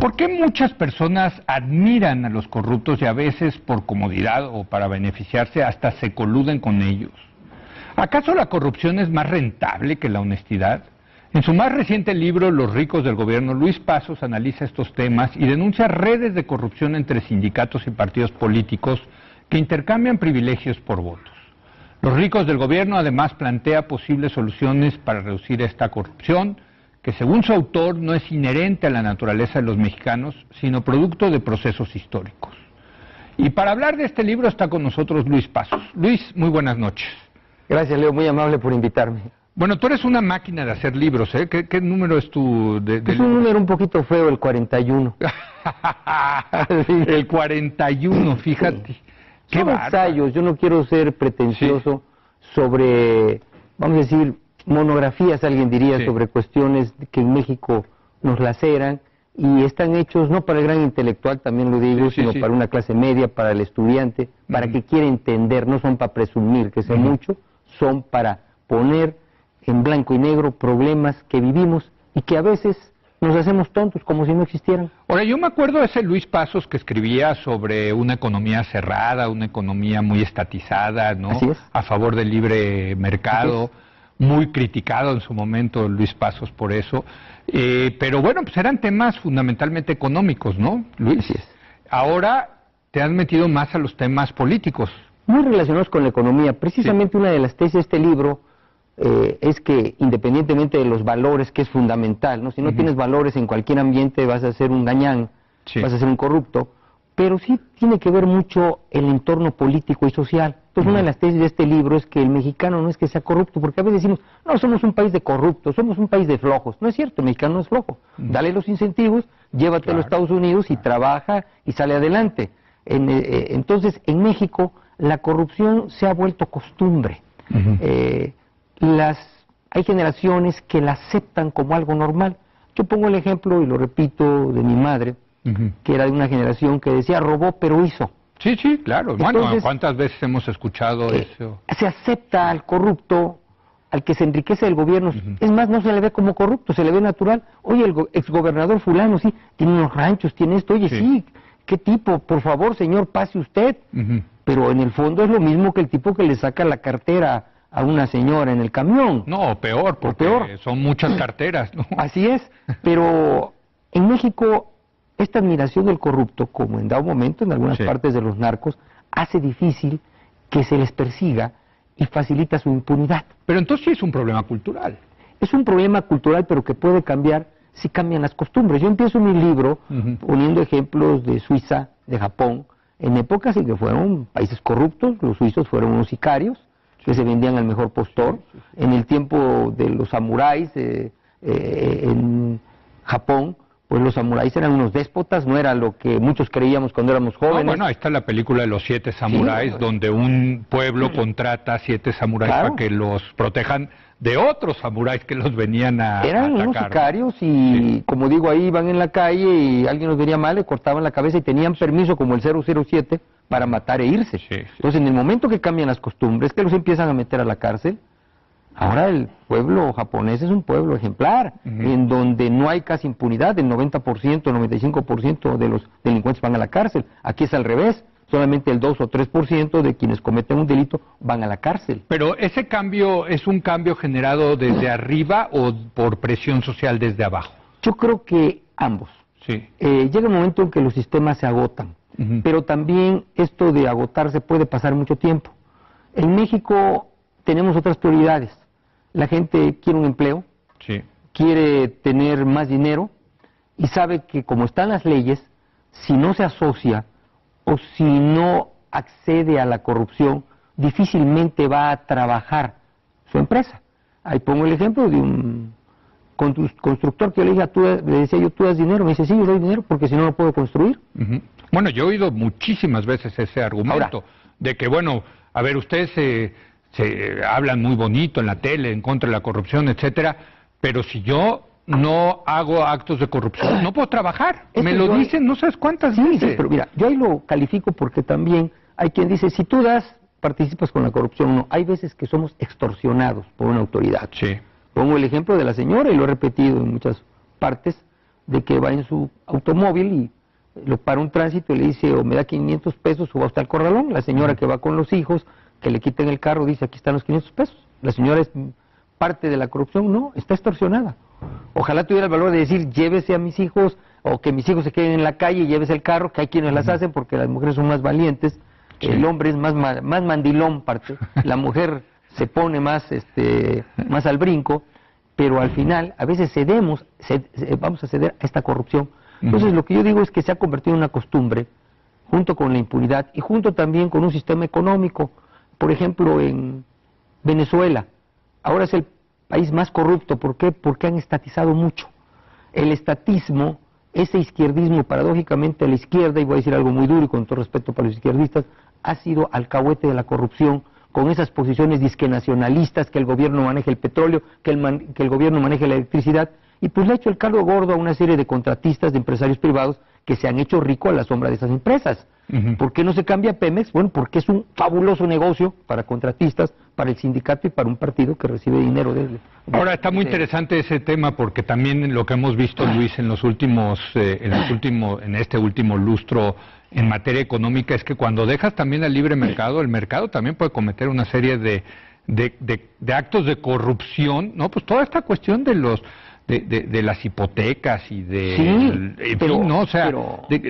¿Por qué muchas personas admiran a los corruptos y a veces por comodidad o para beneficiarse hasta se coluden con ellos? ¿Acaso la corrupción es más rentable que la honestidad? En su más reciente libro, Los ricos del gobierno, Luis Pazos analiza estos temas y denuncia redes de corrupción entre sindicatos y partidos políticos que intercambian privilegios por votos. Los ricos del gobierno además plantea posibles soluciones para reducir esta corrupción, que según su autor no es inherente a la naturaleza de los mexicanos, sino producto de procesos históricos. Y para hablar de este libro está con nosotros Luis Pazos. Luis, muy buenas noches. Gracias, Leo, muy amable por invitarme. Bueno, tú eres una máquina de hacer libros, ¿eh? ¿Qué número es tu...? Es un número un poquito feo, el 41. El 41, fíjate. Sí. Qué Son ensayos, yo no quiero ser pretencioso sobre, vamos a decir, monografías, alguien diría, sobre cuestiones que en México nos laceran y están hechos no para el gran intelectual, también lo digo, sino para una clase media, para el estudiante, para que quiera entender, no son para presumir que sé mucho, son para poner en blanco y negro problemas que vivimos y que a veces nos hacemos tontos como si no existieran. Ahora, yo me acuerdo de ese Luis Pazos que escribía sobre una economía cerrada, una economía muy estatizada, ¿no? Así es. A favor del libre mercado, muy criticado en su momento Luis Pazos por eso. Pero bueno, pues eran temas fundamentalmente económicos, ¿no, Luis? Así es. Ahora te has metido más a los temas políticos. Muy relacionados con la economía. Precisamente una de las tesis de este libro es que independientemente de los valores, que es fundamental, ¿no? Si no tienes valores en cualquier ambiente vas a ser un gañán, vas a ser un corrupto, pero sí tiene que ver mucho el entorno político y social. Entonces una de las tesis de este libro es que el mexicano no es que sea corrupto, porque a veces decimos, no, somos un país de corruptos, somos un país de flojos. No es cierto, el mexicano no es flojo. Dale los incentivos, llévate a los Estados Unidos y trabaja y sale adelante. Entonces en México la corrupción se ha vuelto costumbre. Hay generaciones que la aceptan como algo normal. Yo pongo el ejemplo, y lo repito, de mi madre, que era de una generación que decía robó pero hizo. Sí, claro. Entonces, bueno, ¿cuántas veces hemos escuchado eso? Se acepta al corrupto, al que se enriquece del gobierno. Es más, no se le ve como corrupto, se le ve natural. Oye, el exgobernador fulano, sí, tiene unos ranchos, tiene esto. Oye, sí, ¿qué tipo? Por favor, señor, pase usted. Pero en el fondo es lo mismo que el tipo que le saca la cartera a una señora en el camión. No, peor, porque son muchas carteras, ¿no? Así es, pero en México esta admiración del corrupto, como en dado momento en algunas partes de los narcos, hace difícil que se les persiga y facilita su impunidad. Pero entonces sí es un problema cultural. Es un problema cultural, pero que puede cambiar si cambian las costumbres. Yo empiezo mi libro poniendo ejemplos de Suiza, de Japón, en épocas en que fueron países corruptos. Los suizos fueron unos sicarios que se vendían al mejor postor. En el tiempo de los samuráis, en Japón, pues los samuráis eran unos déspotas, no era lo que muchos creíamos cuando éramos jóvenes. No, bueno, ahí está la película de los 7 samuráis, donde un pueblo contrata a 7 samuráis para que los protejan de otros samuráis que los venían a eran atacar. Unos sicarios y, como digo, ahí iban en la calle y alguien los venía mal, le cortaban la cabeza y tenían permiso, como el 007, para matar e irse. Entonces, en el momento que cambian las costumbres, que los empiezan a meter a la cárcel, ahora el pueblo japonés es un pueblo ejemplar, en donde no hay casi impunidad, el 90%, el 95% de los delincuentes van a la cárcel. Aquí es al revés, solamente el 2 o 3% de quienes cometen un delito van a la cárcel. Pero ¿ese cambio es un cambio generado desde arriba o por presión social desde abajo? Yo creo que ambos. Llega un momento en que los sistemas se agotan, pero también esto de agotarse puede pasar mucho tiempo. En México tenemos otras prioridades. La gente quiere un empleo, quiere tener más dinero y sabe que como están las leyes, si no se asocia o si no accede a la corrupción, difícilmente va a trabajar su empresa. Ahí pongo el ejemplo de un constructor que yo le decía yo, ¿tú das dinero? Me dice, sí, yo doy dinero porque si no, no puedo construir. Bueno, yo he oído muchísimas veces ese argumento, de que, bueno, a ver, ustedes se hablan muy bonito en la tele, en contra de la corrupción, etcétera, pero si yo no hago actos de corrupción, no puedo trabajar. Me lo dicen no sabes cuántas veces. Sí, pero mira, yo ahí lo califico porque también hay quien dice, si tú participas con la corrupción, no. Hay veces que somos extorsionados por una autoridad. Pongo el ejemplo de la señora, y lo he repetido en muchas partes, de que va en su automóvil y lo para un tránsito y le dice, o me da 500 pesos o va hasta el corralón. La señora que va con los hijos, que le quiten el carro, dice, aquí están los 500 pesos. La señora es parte de la corrupción, no, está extorsionada. Ojalá tuviera el valor de decir, llévese a mis hijos, o que mis hijos se queden en la calle y llévese el carro, que hay quienes las hacen porque las mujeres son más valientes, el hombre es más mandilón, la mujer se pone más al brinco, pero al final a veces vamos a ceder a esta corrupción. Entonces lo que yo digo es que se ha convertido en una costumbre, junto con la impunidad y junto también con un sistema económico. Por ejemplo, en Venezuela, ahora es el país más corrupto. ¿Por qué? Porque han estatizado mucho. El estatismo, ese izquierdismo, paradójicamente a la izquierda, y voy a decir algo muy duro y con todo respeto para los izquierdistas, ha sido alcahuete de la corrupción, con esas posiciones disquenacionalistas, que el gobierno maneje el petróleo, que el gobierno maneje la electricidad, y pues le ha hecho el caldo gordo a una serie de contratistas, de empresarios privados, que se han hecho ricos a la sombra de esas empresas. ¿Por qué no se cambia Pemex? Bueno, porque es un fabuloso negocio para contratistas, para el sindicato y para un partido que recibe dinero de Ahora está muy interesante ese tema, porque también lo que hemos visto, Luis, en este último lustro en materia económica, es que cuando dejas también al libre mercado, el mercado también puede cometer una serie de actos de corrupción, ¿no? Pues toda esta cuestión de las hipotecas y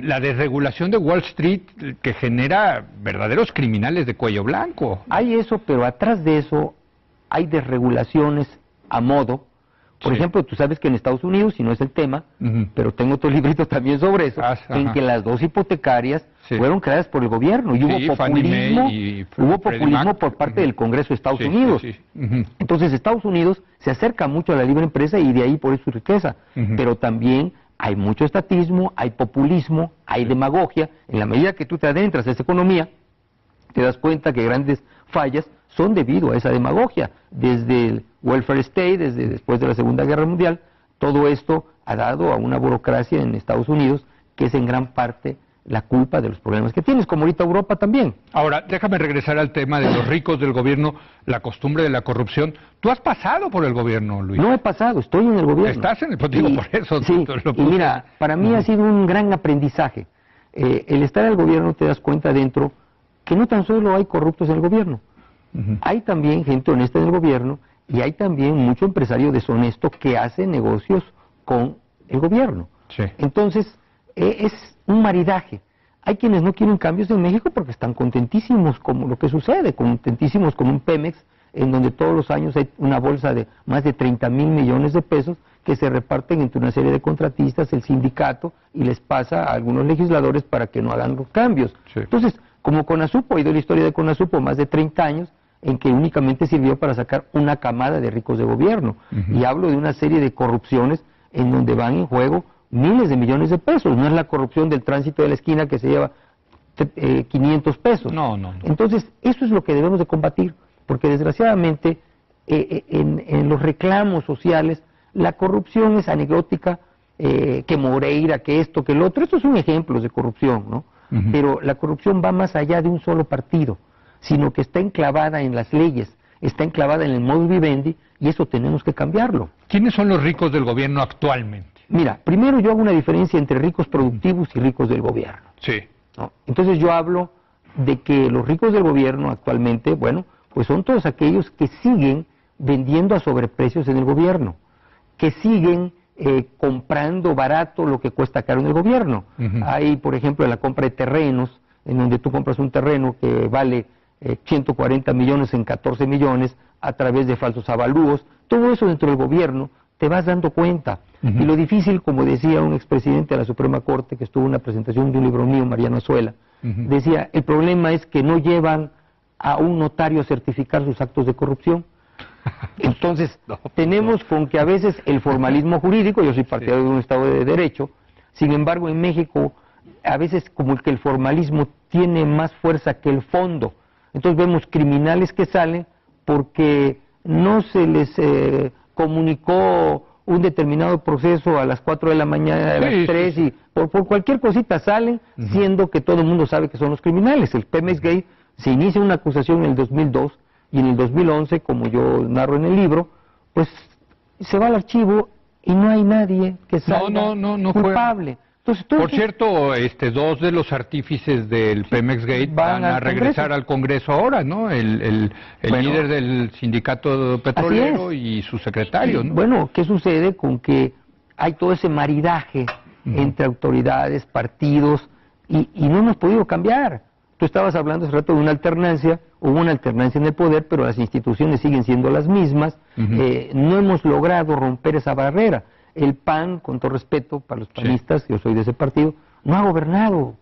la desregulación de Wall Street, que genera verdaderos criminales de cuello blanco. Hay eso, pero atrás de eso hay desregulaciones a modo. Por ejemplo, tú sabes que en Estados Unidos, y no es el tema, pero tengo otro librito también sobre eso, en que las dos hipotecarias fueron creadas por el gobierno y hubo populismo por parte del Congreso de Estados Unidos. Entonces Estados Unidos se acerca mucho a la libre empresa y de ahí por eso su riqueza, pero también hay mucho estatismo, hay populismo, hay demagogia. En la medida que tú te adentras a esa economía, te das cuenta que grandes fallas son debido a esa demagogia. Desde el welfare state, desde después de la Segunda Guerra Mundial, todo esto ha dado a una burocracia en Estados Unidos que es en gran parte la culpa de los problemas que tienes, como ahorita Europa también. Ahora, déjame regresar al tema de los ricos del gobierno, la costumbre de la corrupción. Tú has pasado por el gobierno, Luis. No he pasado, estoy en el gobierno. Estás en el gobierno, por eso. Sí, y mira, para mí ha sido un gran aprendizaje. El estar en el gobierno te das cuenta dentro que no tan solo hay corruptos en el gobierno, hay también gente honesta en el gobierno y hay también mucho empresario deshonesto que hace negocios con el gobierno. Entonces, es un maridaje. Hay quienes no quieren cambios en México porque están contentísimos con lo que sucede, contentísimos con un Pemex en donde todos los años hay una bolsa de más de 30,000 millones de pesos que se reparten entre una serie de contratistas, el sindicato, y les pasa a algunos legisladores para que no hagan los cambios. Entonces, como Conasupo, he oído la historia de Conasupo más de 30 años, en que únicamente sirvió para sacar una camada de ricos de gobierno. Y hablo de una serie de corrupciones en donde van en juego miles de millones de pesos. No es la corrupción del tránsito de la esquina que se lleva 500 pesos. No. Entonces, eso es lo que debemos de combatir, porque desgraciadamente en los reclamos sociales la corrupción es anecdótica, que Moreira, que esto, que el otro. Estos son ejemplos de corrupción, ¿no? Pero la corrupción va más allá de un solo partido, sino que está enclavada en las leyes, está enclavada en el modus vivendi, y eso tenemos que cambiarlo. ¿Quiénes son los ricos del gobierno actualmente? Mira, primero yo hago una diferencia entre ricos productivos y ricos del gobierno. ¿No? Entonces yo hablo de que los ricos del gobierno actualmente, bueno, pues son todos aquellos que siguen vendiendo a sobreprecios en el gobierno, que siguen comprando barato lo que cuesta caro en el gobierno. Hay, por ejemplo, la compra de terrenos, en donde tú compras un terreno que vale 140 millones en 14 millones a través de falsos avalúos. Todo eso dentro del gobierno te vas dando cuenta. Y lo difícil, como decía un expresidente de la Suprema Corte que estuvo en una presentación de un libro mío, Mariano Azuela, decía, el problema es que no llevan a un notario a certificar sus actos de corrupción. Entonces, tenemos con que a veces el formalismo jurídico, yo soy partidario de un Estado de Derecho, sin embargo en México a veces como que el formalismo tiene más fuerza que el fondo. Entonces vemos criminales que salen porque no se les comunicó un determinado proceso a las 4 de la mañana, a las 3, y por cualquier cosita salen, siendo que todo el mundo sabe que son los criminales. El Pemex Gate se inicia una acusación en el 2002, y en el 2011, como yo narro en el libro, pues se va al archivo y no hay nadie que salga culpable. Entonces, por cierto, dos de los artífices del Pemex Gate van a regresar al Congreso ahora, ¿no? El líder del sindicato petrolero y su secretario, ¿no? Bueno, ¿qué sucede con que hay todo ese maridaje entre autoridades, partidos, y no hemos podido cambiar? Tú estabas hablando hace rato de una alternancia, hubo una alternancia en el poder, pero las instituciones siguen siendo las mismas, no hemos logrado romper esa barrera. El PAN, con todo respeto para los panistas, yo soy de ese partido, no ha gobernado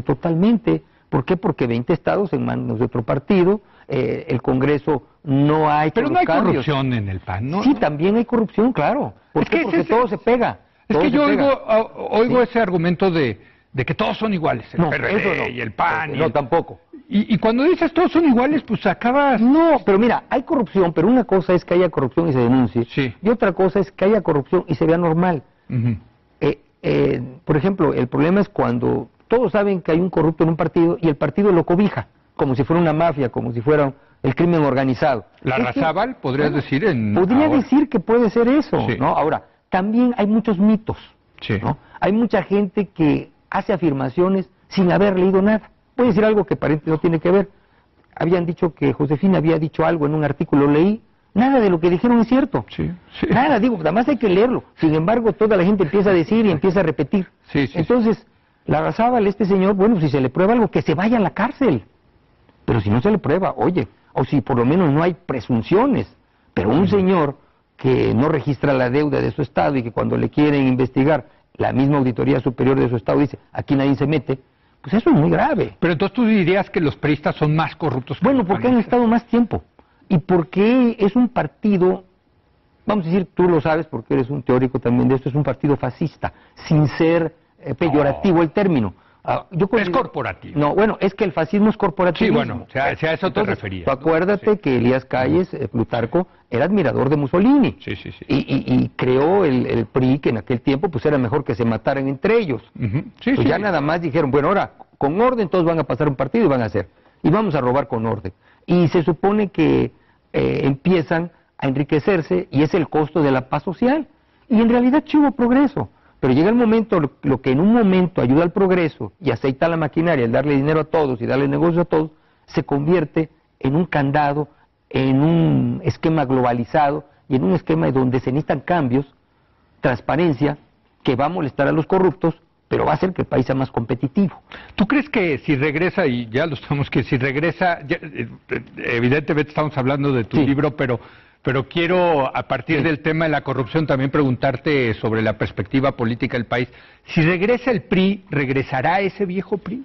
totalmente. ¿Por qué? Porque 20 estados en manos de otro partido, el Congreso no ha hecho Pero no hay cambios. Corrupción en el PAN, ¿no? Sí, también hay corrupción, claro. ¿Por qué? Porque todo se pega. Es que yo oigo ese argumento de que todos son iguales, el PRD y el PAN. No, tampoco. Y cuando dices todos son iguales, pues acabas... No, pero mira, hay corrupción, pero una cosa es que haya corrupción y se denuncie, y otra cosa es que haya corrupción y se vea normal. Por ejemplo, el problema es cuando todos saben que hay un corrupto en un partido y el partido lo cobija, como si fuera una mafia, como si fuera el crimen organizado. ¿Larrazábal, podrías decir? Podría decir que puede ser eso, ¿no? Ahora, también hay muchos mitos, ¿no? Hay mucha gente que hace afirmaciones sin haber leído nada. Voy a decir algo que aparentemente no tiene que ver. Habían dicho que Josefina había dicho algo en un artículo, leí. Nada de lo que dijeron es cierto. Nada, digo, nada más hay que leerlo. Sin embargo, toda la gente empieza a decir y empieza a repetir. Entonces, Larrazábal, este señor, bueno, si se le prueba algo, que se vaya a la cárcel. Pero si no se le prueba, oye, o si por lo menos no hay presunciones. Pero un señor que no registra la deuda de su estado y que cuando le quieren investigar, la misma Auditoría Superior de su estado dice, aquí nadie se mete, pues eso es muy grave. Pero entonces tú dirías que los priistas son más corruptos que los porque han estado más tiempo. Y porque es un partido, vamos a decir, tú lo sabes porque eres un teórico también de esto, es un partido fascista, sin ser peyorativo el término. Es corporativo. No, bueno, es que el fascismo es corporativo. Sí, bueno, a eso te referías. Tú acuérdate que Elías Calles, Plutarco, era admirador de Mussolini. Y creó el PRI, que en aquel tiempo pues era mejor que se mataran entre ellos. Pues ya nada más dijeron, bueno, ahora con orden todos van a pasar un partido y van a hacer. Y vamos a robar con orden. Y se supone que empiezan a enriquecerse y es el costo de la paz social. Y en realidad sí hubo progreso. Pero llega el momento, lo que en un momento ayuda al progreso y aceita la maquinaria, el darle dinero a todos y darle negocio a todos, se convierte en un candado, en un esquema globalizado y en un esquema donde se necesitan cambios, transparencia, que va a molestar a los corruptos, pero va a hacer que el país sea más competitivo. ¿Tú crees que si regresa, y ya lo estamos, que si regresa, evidentemente estamos hablando de tu libro, pero quiero, a partir del tema de la corrupción, también preguntarte sobre la perspectiva política del país. Si regresa el PRI, ¿regresará ese viejo PRI?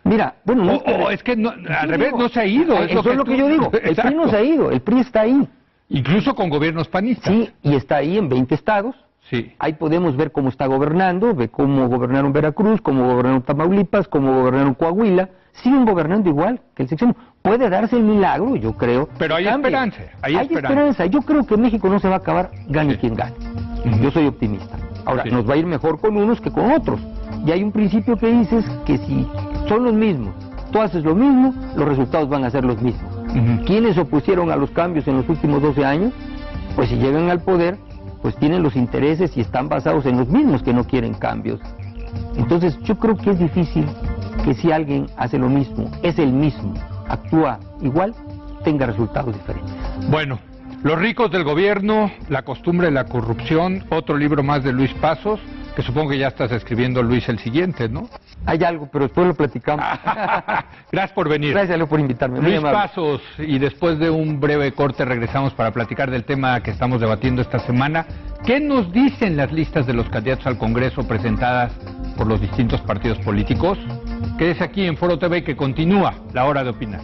Mira, bueno... No es que no, al revés, no se ha ido. Eso es lo que yo digo. El PRI no se ha ido, el PRI está ahí. Incluso con gobiernos panistas. Sí, y está ahí en 20 estados. Ahí podemos ver cómo está gobernando, ve cómo gobernaron Veracruz, cómo gobernaron Tamaulipas, cómo gobernaron Coahuila. Siguen gobernando igual que el sexenio. Puede darse el milagro, yo creo. Pero hay esperanza. Hay esperanza. Yo creo que México no se va a acabar, gane quien gane. Yo soy optimista. Ahora, nos va a ir mejor con unos que con otros. Y hay un principio que dices que si son los mismos, tú haces lo mismo, los resultados van a ser los mismos. ¿Quiénes se opusieron a los cambios en los últimos 12 años? Pues si llegan al poder, pues tienen los intereses y están basados en los mismos que no quieren cambios. Entonces yo creo que es difícil que si alguien hace lo mismo, es el mismo, actúa igual, tenga resultados diferentes. Bueno, Los ricos del gobierno, la costumbre de la corrupción, otro libro más de Luis Pasos, que supongo que ya estás escribiendo, Luis, el siguiente, ¿no? Hay algo, pero después lo platicamos. Gracias por venir. Gracias, Leo, por invitarme. Luis Pasos, y después de un breve corte regresamos para platicar del tema que estamos debatiendo esta semana. ¿Qué nos dicen las listas de los candidatos al Congreso presentadas por los distintos partidos políticos? Quédese aquí en Foro TV, que continúa la hora de opinar.